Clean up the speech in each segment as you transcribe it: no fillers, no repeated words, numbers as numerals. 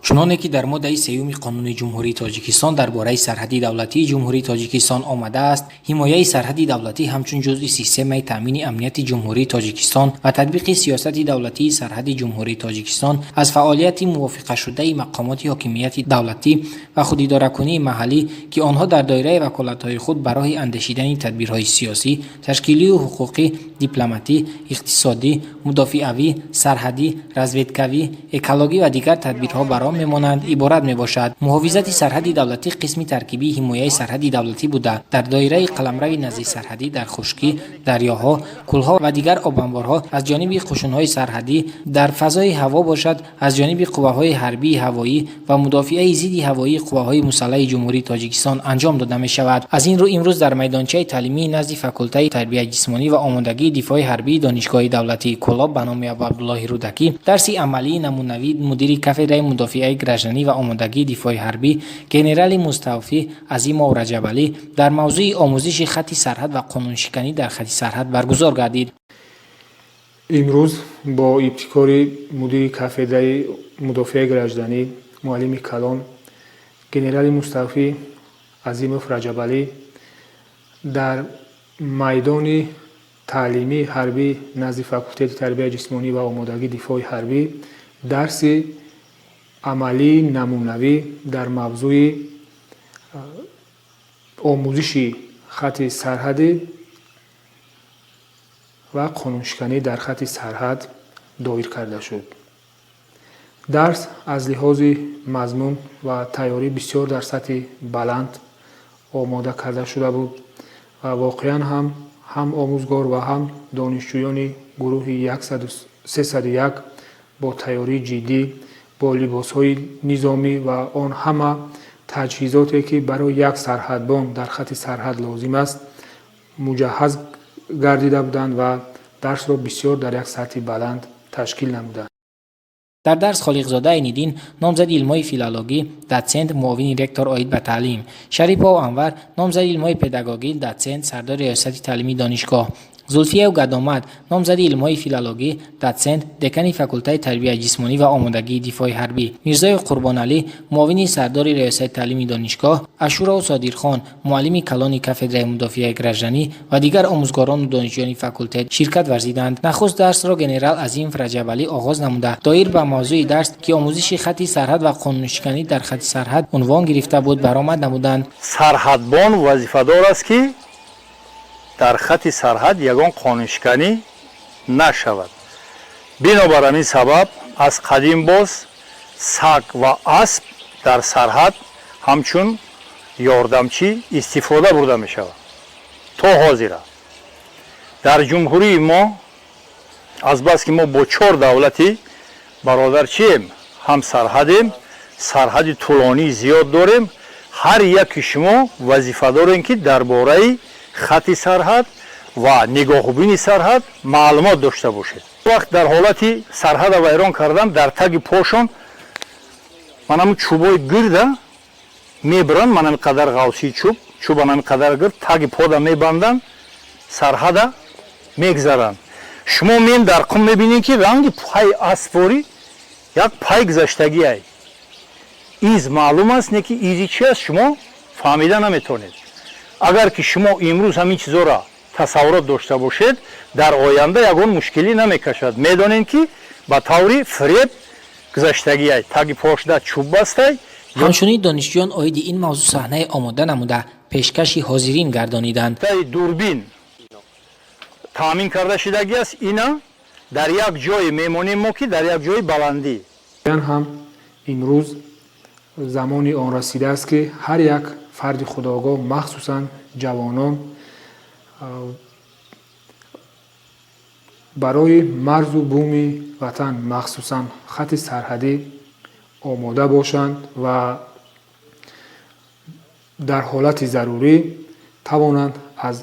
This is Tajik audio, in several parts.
чуноне ки дар моддаи сеюми қонуни ҷумҳурии тоҷикистон дар бораи сарҳади давлатии ҷумҳурии тоҷикистон омадааст, ҳимояи сарҳади давлатӣ ҳамчун ҷузъи системаи таъмини амнияти ҷумҳурии тоҷикистон ва татбиқи сиёсати давлатии сарҳади ҷумҳурии тоҷикистон аз фаъолияти мувофиқашудаи мақомоти ҳокимияти давлатӣ ва худидоракунии маҳаллӣ ки онҳо дар доираи ваколатҳои худ ба роҳи андешидани тадбирҳои сиёсӣ, ташкилию ҳуқуқӣ, дипломатӣ, иқтисодӣ, мудофиавӣ, сарҳадӣ, разведкавӣ, экологӣ ва дигар тадбирҳо баром мемонанд иборат мебошад. муҳофизати сарҳади давлатӣ қисми таркибии ҳимояи сарҳади давлатӣ буда дар доираи қаламрави наздисарҳадӣ дар хушкӣ, дарёҳо, кӯлҳо ва дигар обанборҳо аз ҷониби қушунҳои сарҳадӣ, дар фазои ҳаво бошад аз ҷониби қувваҳои ҳарбии ҳавоӣ ва мудофиаи зидди ҳавоии қувваҳои мусаллаҳи ҷумҳурии тоҷикистон анҷом дода мешавад. аз ин рӯ имрӯз дар майдончаи таълимии назди факултаи тарбияи ҷисмонӣ ва омодагии дифои ҳарбии донишгоҳи давлатии Кӯлоб ба номи Абу Абдуллоҳи Рӯдакӣ дарси амалии намунавии мудири кафедраи мудофиаи гражданӣ ва омодагии дифои ҳарбӣ генерали муставфӣ Азимов Раҷабалӣ дар мавзӯи омӯзиши хатти сарҳад ва қонуншиканӣ дар хатти сарҳад баргузор гардид. имрӯз бо ибтикори мудири кафедраи мудофиаи гражданӣ муаллими калон генерали муставфӣ Азимов Раҷабалӣ дар майдони таълимии ҳарбӣ назди факултати тарбияи ҷисмонӣ ва омодагии дифои ҳарбӣ дарси амалии намунавӣ дар мавзӯи омӯзиши хатти сарҳадӣ ва қонуншиканӣ дар хатти сарҳад доир карда шуд. дарс аз лиҳози мазмун ва тайёрӣ бисёр дар сатҳи баланд омода карда шуда буд ва воқеан ҳам омӯзгор ва ҳам донишҷӯёни гурӯҳи 301 бо тайёрии ҷиддӣ, бо либосҳои низомӣ ва он ҳама таҷҳизоте ки барои як сарҳадбон дар хатти сарҳад лозим аст муҷаҳҳаз гардида буданд ва дарсро бисёр дар як сатҳи баланд ташкил намуданд. дар дарс холиқзода Айниддин номзади илмҳои филологӣ, доцент, муовини ректор оид ба таълим, Шарипов Анвар номзади илмҳои педагогӣ, доцент, сардори риёсати таълимии донишгоҳ, Зулфияв Гадомат номзади илмҳои филологӣ, доцент, декани факултаи тарбияи ҷисмонӣ ва омодагии дифои ҳарбӣ, Мирзоев Қурбоналӣ муовини сардори риёсати таълимии донишгоҳ, Ашуров Содирхон муаллими калони кафедраи мудофиаи гражданӣ ва дигар омӯзгорону донишҷӯёни факултет ширкат варзиданд. нахуст дарсро генерал Азимов Раҷабалӣ оғоз намуда доир ба мавзӯи дарс ки омӯзиши хатти сарҳад ва қонуншиканӣ дар хатти сарҳад унвон гирифта буд баромад намуданд. сарҳадбон вазифадор аст ки дар хатти сарҳад ягон қонуншиканӣ нашавад. бинобар ҳамин сабаб аз қадим боз саг ва асп дар сарҳад ҳамчун ёрдамчӣ истифода бурда мешавад. то ҳозира дар ҷумҳурии мо азбаски мо бо 4 давлати бародарчием, ҳам сарҳадем, сарҳади тӯлонии зиёд дорем. ҳар яки шумо вазифа дорем ки дар бораи хатти сарҳад ва нигоҳубини сарҳад маълумот дошта бошед. вақт дар ҳолати сарҳада вайрон кардан дар таги пошон манам чӯбои гирда мебаранд, манам қадар ғавсии чӯб манам қадар гирд таги пода мебанданд, сарҳада мегзаранд. шумо мен дар қум мебинед ки ранги пай асфори як пай гузаштагиай. из маълум аст не ки изи чи аст шумо фаҳмида наметавонед. агар ки шумо имрӯз ҳамин чизора тасаввурот дошта бошед, дар оянда ягон мушкилӣ намекашад. медонед ки ба таври фиреб гузаштагиай, таги пошда чӯб бастай. ҳамчунин донишҷӯён оиди ин мавзӯъ саҳнае омода намуда пешкаши ҳозирин гардониданд. дурбин таъмин карда шудагӣ аст. ина дар як ҷое мемонем мо ки дар як ҷои баландӣ. ҳам имрӯз замони он расидааст ки ҳар як фарди худогоҳ махсусан ҷавонон барои марзу буми ватан махсусан хатти сарҳадӣ омода бошанд ва дар ҳолати зарурӣ тавонанд аз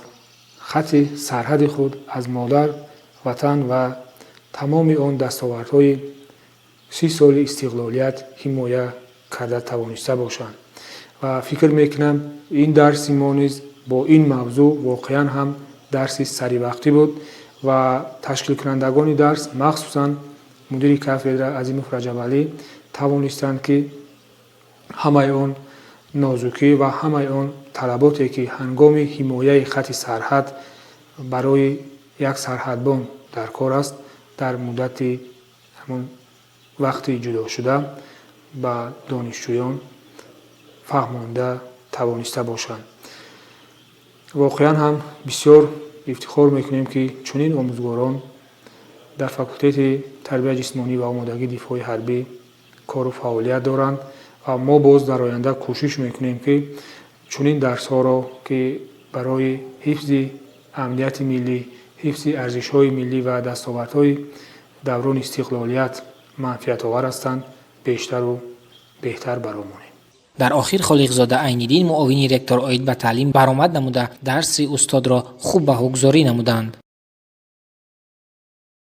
хатти сарҳади худ аз модар ватан ва тамоми он дастовардҳои 30 соли истиқлолият ҳимоя карда тавониста бошанд. ва фикр мекунам ин дарси мо низ бо ин мавзӯъ воқеан ҳам дарси саривақтӣ буд ва ташкилкунандагони дарс махсусан мудири кафедра Азимов Раҷабалӣ тавонистанд ки ҳамаи он нозукӣ ва ҳамаи он талаботе ки ҳангоми ҳимояи хати сарҳад барои як сарҳадбон дар кор аст дар муддати ҳамон вақти ҷудошуда ба донишҷӯён фаҳмонда тавониста бошанд. воқеан ҳам бисёр ифтихор мекунем ки чунин омӯзгорон дар факултети тарбияи ҷисмонӣ ва омодагии дифои ҳарбӣ кору фаъолият доранд ва мо боз дар оянда кӯшиш мекунем ки чунин дарсҳоро ки барои ҳифзи амнияти миллӣ, ҳифзи арзишҳои миллӣ ва дастовардҳои даврони истиқлолият манфиатовар ҳастанд, бештару беҳтар баромонем. дар охир холиқзода айниддин муовини ректор оид ба таълим баромад намуда дарси устодро хуб баҳогузорӣ намуданд.